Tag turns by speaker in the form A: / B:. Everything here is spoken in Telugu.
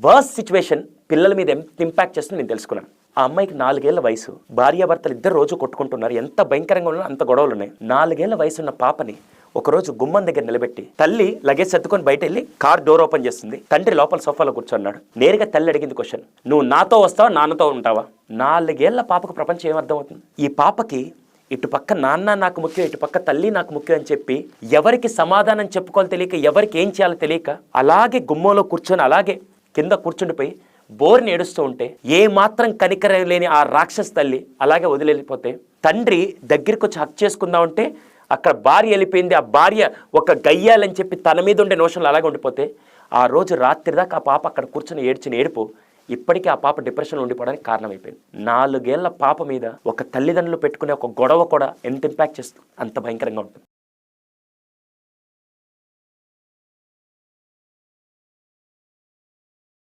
A: వర్స్ట్ సిచ్యువేషన్ పిల్లల మీద ఎంత ఇంపాక్ట్ చేస్తుందో నేను తెలుసుకున్నాను. ఆ అమ్మాయికి 4 ఏళ్ల వయసు, భార్యాభర్తలు ఇద్దరు రోజు కొట్టుకుంటున్నారు, ఎంత భయంకరంగా ఉన్నా అంత గొడవలు ఉన్నాయి. 4 ఏళ్ల వయసు ఉన్న పాపని ఒకరోజు గుమ్మం దగ్గర నిలబెట్టి తల్లి లగేజ్ సర్దుకొని బయట వెళ్ళి కార్ డోర్ ఓపెన్ చేస్తుంది. తండ్రి లోపల సోఫాలో కూర్చున్నాడు. నేరుగా తల్లి అడిగింది క్వశ్చన్, నువ్వు నాతో వస్తావా నాన్నతో ఉంటావా? 4 ఏళ్ల పాపకు ప్రపంచం ఏమర్థమవుతుంది? ఈ పాపకి ఇటు పక్క నాన్న నాకు ముఖ్యం, ఇటు పక్క తల్లి నాకు ముఖ్యం అని చెప్పి ఎవరికి సమాధానం చెప్పుకోవాలి తెలియక, ఎవరికి ఏం చేయాలో తెలియక అలాగే గుమ్మంలో కూర్చొని అలాగే కింద కూర్చుండిపోయి బోర్ని ఏడుస్తూ ఉంటే ఏ మాత్రం కనికరం లేని ఆ రాక్షస తల్లి అలాగే వదిలేకపోతే తండ్రి దగ్గరికి వచ్చి హక్ చేసుకుందామంటే అక్కడ భార్య వెళ్ళిపోయింది. ఆ భార్య ఒక గయ్యాలని చెప్పి తన మీద ఉండే నోషన్లు అలాగే ఉండిపోతే ఆ రోజు రాత్రి దాకా ఆ పాప అక్కడ కూర్చొని ఏడ్చిన ఏడుపు ఇప్పటికీ ఆ పాప డిప్రెషన్లో ఉండిపోవడానికి కారణమైపోయింది. 4 ఏళ్ల పాప మీద ఒక తల్లిదండ్రులు పెట్టుకునే ఒక గొడవ కూడా ఎంత ఇంపాక్ట్ చేస్తుంది, అంత భయంకరంగా ఉంటుంది.